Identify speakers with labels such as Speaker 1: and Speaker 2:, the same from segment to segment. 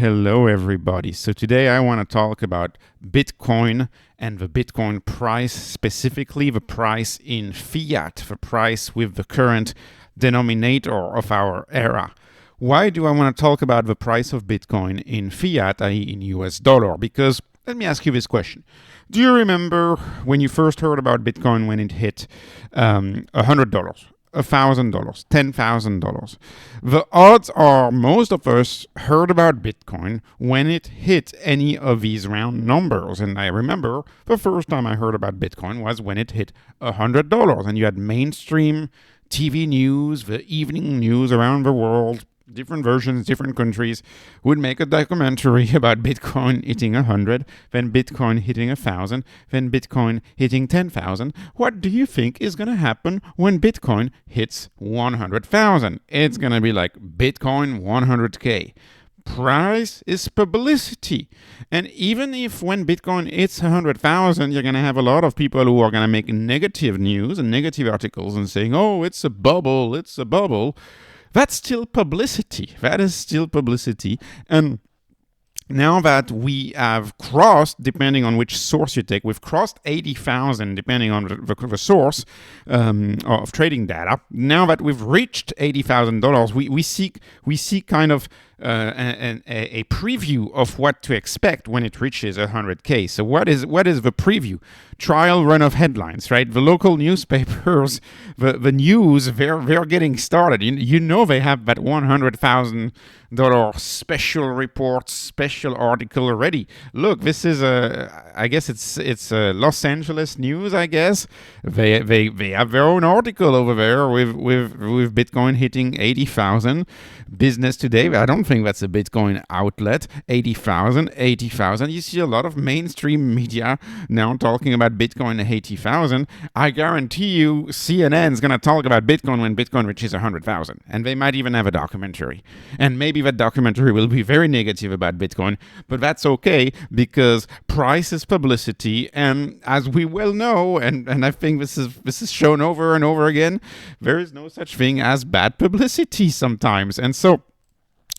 Speaker 1: Hello, everybody. So today I want to talk about Bitcoin and the Bitcoin price, specifically the price in fiat, the price with the current denominator of our era. Why do I want to talk about the price of Bitcoin in fiat, i.e. in US dollar? Because let me ask you this question. Do you remember when you first heard about Bitcoin when it hit $100? $1,000, $10,000. The odds are most of us heard about Bitcoin when it hit any of these round numbers. And I remember the first time I heard about Bitcoin was when it hit $100. And you had mainstream TV news, the evening news around the world, different versions, different countries would make a documentary about Bitcoin hitting 100, then Bitcoin hitting 1,000, then Bitcoin hitting 10,000. What do you think is going to happen when Bitcoin hits 100,000? It's going to be like Bitcoin 100K. Price is publicity. And even if when Bitcoin hits 100,000, you're going to have a lot of people who are going to make negative news and negative articles and saying, oh, it's a bubble, it's a bubble. That's still publicity. That is still publicity. And now that we have crossed, depending on which source you take, we've crossed 80,000, depending on the source of trading data. Now that we've reached $80,000, we see kind of a preview of what to expect when it reaches 100K. So what is the preview? Trial run of headlines, right? The local newspapers, the news, they're getting started. You know they have that $100,000 special report, special article already. Look, this is I guess it's Los Angeles news. I guess they have their own article over there with Bitcoin hitting 80,000. Business Today, I don't think that's a Bitcoin outlet. 80,000. You see a lot of mainstream media now talking about Bitcoin at 80,000. I guarantee you CNN is going to talk about Bitcoin when Bitcoin reaches 100,000. And they might even have a documentary. And maybe that documentary will be very negative about Bitcoin, but that's okay because price is publicity. And as we well know, and I think this is shown over and over again, there is no such thing as bad publicity sometimes. And so,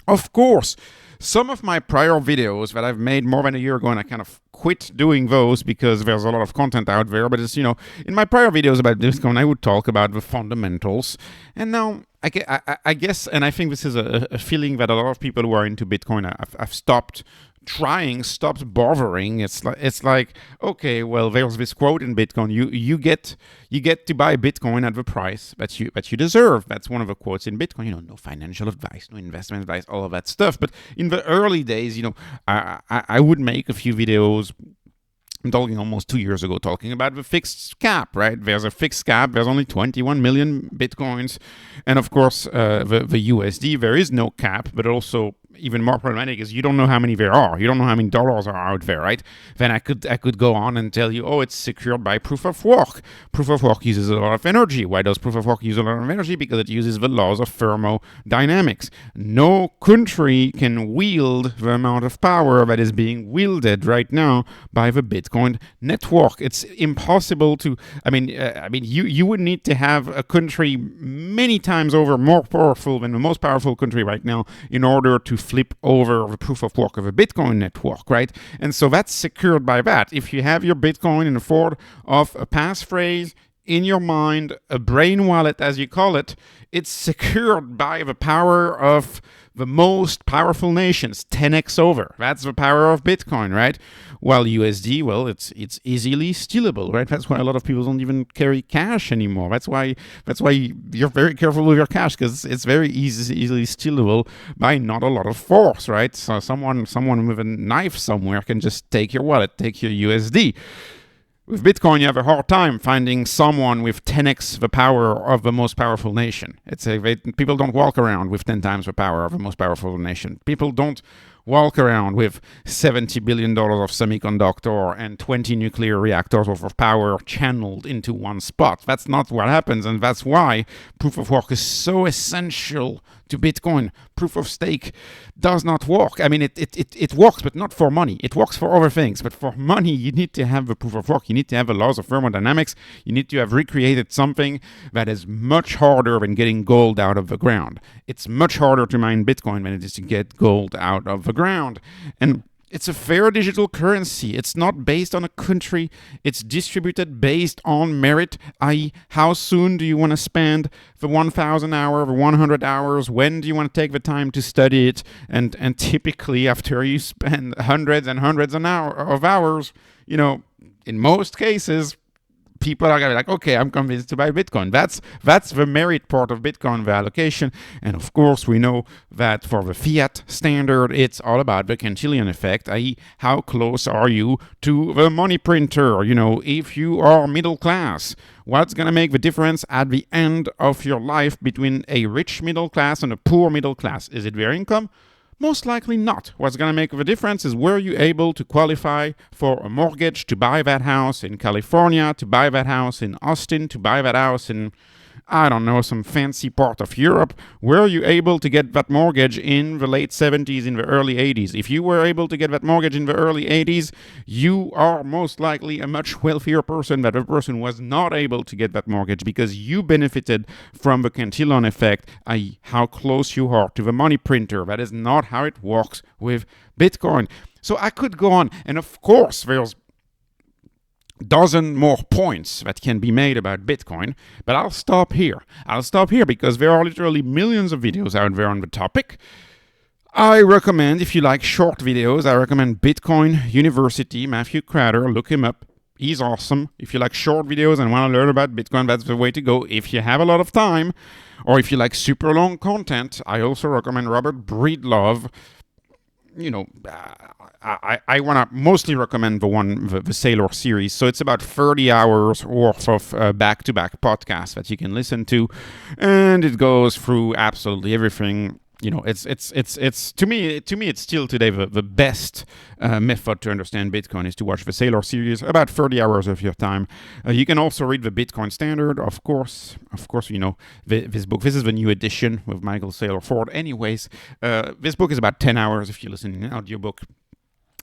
Speaker 1: of course, some of my prior videos that I've made more than a year ago, and I kind of quit doing those because there's a lot of content out there, but it's, in my prior videos about Bitcoin, I would talk about the fundamentals. And now, I guess, and I think this is a feeling that a lot of people who are into Bitcoin have stopped bothering. It's like, okay, well, there's this quote in Bitcoin: you get to buy Bitcoin at the price that you deserve. That's one of the quotes in Bitcoin. No financial advice, no investment advice, all of that stuff. But in the early days, I would make a few videos. I'm talking almost 2 years ago, talking about the fixed cap, right? There's a fixed cap. There's only 21 million Bitcoins. And of course, the USD, there is no cap, but also even more problematic is you don't know how many there are. You don't know how many dollars are out there, right? Then I could go on and tell you, it's secured by proof of work. Proof of work uses a lot of energy. Why does proof of work use a lot of energy? Because it uses the laws of thermodynamics. No country can wield the amount of power that is being wielded right now by the Bitcoin network. It's impossible to. You would need to have a country many times over more powerful than the most powerful country right now in order to flip over the proof of work of a Bitcoin network, right? And so that's secured by that. If you have your Bitcoin in the form of a passphrase in your mind, a brain wallet, as you call it, it's secured by the power of the most powerful nations, 10x over. That's the power of Bitcoin, right? While USD, well, it's easily stealable, right? That's why a lot of people don't even carry cash anymore. That's why you're very careful with your cash, because it's very easily stealable by not a lot of force, right? So someone with a knife somewhere can just take your wallet, take your USD. With Bitcoin, you have a hard time finding someone with 10x the power of the most powerful nation. People don't walk around with 10 times the power of the most powerful nation. People don't walk around with $70 billion of semiconductor and 20 nuclear reactors worth of power channeled into one spot. That's not what happens, and that's why proof of work is so essential to Bitcoin. Proof of stake does not work. I mean, it works, but not for money. It works for other things, but for money, you need to have the proof of work. You need to have the laws of thermodynamics. You need to have recreated something that is much harder than getting gold out of the ground. It's much harder to mine Bitcoin than it is to get gold out of the ground. And it's a fair digital currency. It's not based on a country. It's distributed based on merit, i.e. how soon do you want to spend the 1,000 hours, the 100 hours? When do you want to take the time to study it? And typically after you spend hundreds and hundreds of hours, in most cases, people are going to be like, okay, I'm convinced to buy Bitcoin. That's the merit part of Bitcoin, the allocation. And of course, we know that for the fiat standard, it's all about the Cantillon effect, i.e. how close are you to the money printer? If you are middle class, what's going to make the difference at the end of your life between a rich middle class and a poor middle class? Is it their income? Most likely not. What's going to make the difference is were you able to qualify for a mortgage to buy that house in California, to buy that house in Austin, to buy that house in, I don't know, some fancy part of Europe. Were you able to get that mortgage in the late 70s, in the early 80s? If you were able to get that mortgage in the early 80s, you are most likely a much wealthier person than the person who was not able to get that mortgage because you benefited from the Cantillon effect, i.e. how close you are to the money printer. That is not how it works with Bitcoin. So I could go on. And of course, there's dozen more points that can be made about Bitcoin, but I'll stop here. Because there are literally millions of videos out there on the topic. I recommend, if you like short videos, I recommend Bitcoin University, Matthew Crowder. Look him up. He's awesome. If you like short videos and want to learn about Bitcoin, that's the way to go. If you have a lot of time, or if you like super long content, I also recommend Robert Breedlove. I want to mostly recommend the Sailor series. So it's about 30 hours worth of back-to-back podcasts that you can listen to, and it goes through absolutely everything. It's to me it's still today the best method to understand Bitcoin is to watch the Sailor series, about 30 hours of your time. You can also read the Bitcoin Standard, of course, this book. This is the new edition with Michael Saylor Ford. Anyways, this book is about 10 hours if you listen in an audiobook,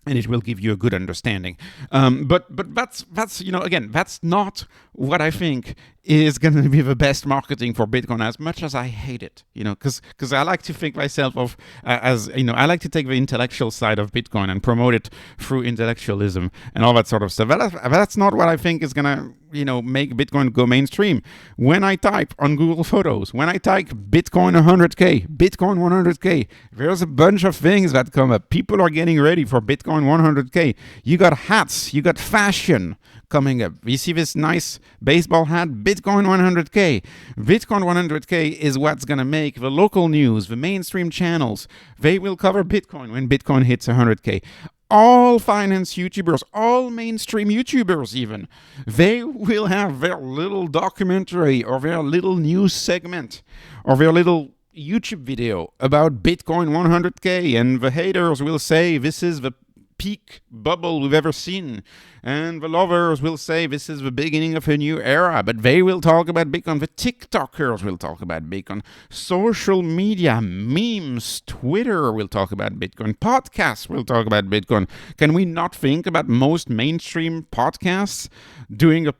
Speaker 1: and it will give you a good understanding. But that's again, that's not what I think is going to be the best marketing for Bitcoin, as much as I hate it, because I like to think myself of I like to take the intellectual side of Bitcoin and promote it through intellectualism and all that sort of stuff. That's not what I think is going to make Bitcoin go mainstream. When I type on Google Photos, when I type Bitcoin 100K, Bitcoin 100K, there's a bunch of things that come up. People are getting ready for Bitcoin 100K. You got hats, you got fashion coming up. You see this nice baseball hat, Bitcoin 100K. Bitcoin 100K is what's going to make the local news, the mainstream channels. They will cover Bitcoin when Bitcoin hits 100K. All finance YouTubers, all mainstream YouTubers even, they will have their little documentary or their little news segment or their little YouTube video about Bitcoin 100K, and the haters will say this is the peak bubble we've ever seen, and the lovers will say this is the beginning of a new era. But they will talk about Bitcoin. The TikTokers will talk about Bitcoin. Social media, memes, Twitter will talk about Bitcoin. Podcasts will talk about Bitcoin. Can we not think about most mainstream podcasts doing a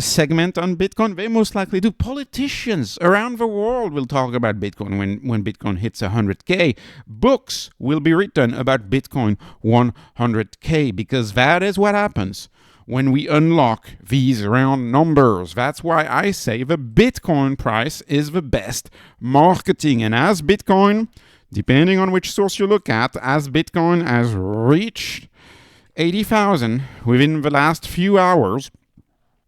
Speaker 1: segment on Bitcoin? They most likely do. Politicians around the world will talk about Bitcoin when Bitcoin hits 100K. Books will be written about Bitcoin 100K, because that is what happens when we unlock these round numbers. That's why I say the Bitcoin price is the best marketing. And as Bitcoin, depending on which source you look at, as Bitcoin has reached 80,000 within the last few hours,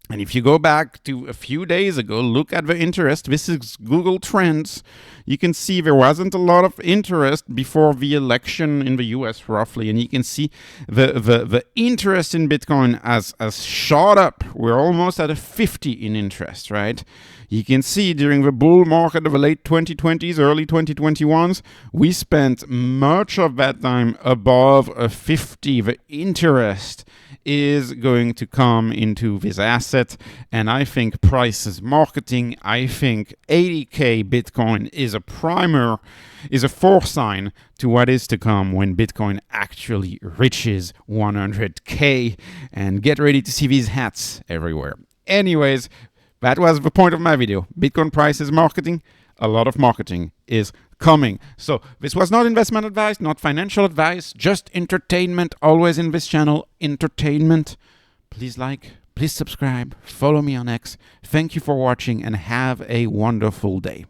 Speaker 1: and if you go back to a few days ago, look at the interest. This is Google Trends. You can see there wasn't a lot of interest before the election in the US, roughly. And you can see the interest in Bitcoin has shot up. We're almost at a 50 in interest, right? You can see during the bull market of the late 2020s, early 2021s, we spent much of that time above a 50. The interest is going to come into this asset, and I think price is marketing. I think 80K Bitcoin is a primer, is a foresign to what is to come when Bitcoin actually reaches 100K, and get ready to see these hats everywhere. Anyways, that was the point of my video. Bitcoin price is marketing. A lot of marketing is coming. So this was not investment advice, not financial advice, just entertainment. Always in this channel, entertainment. Please like, please subscribe, follow me on X. Thank you for watching and have a wonderful day.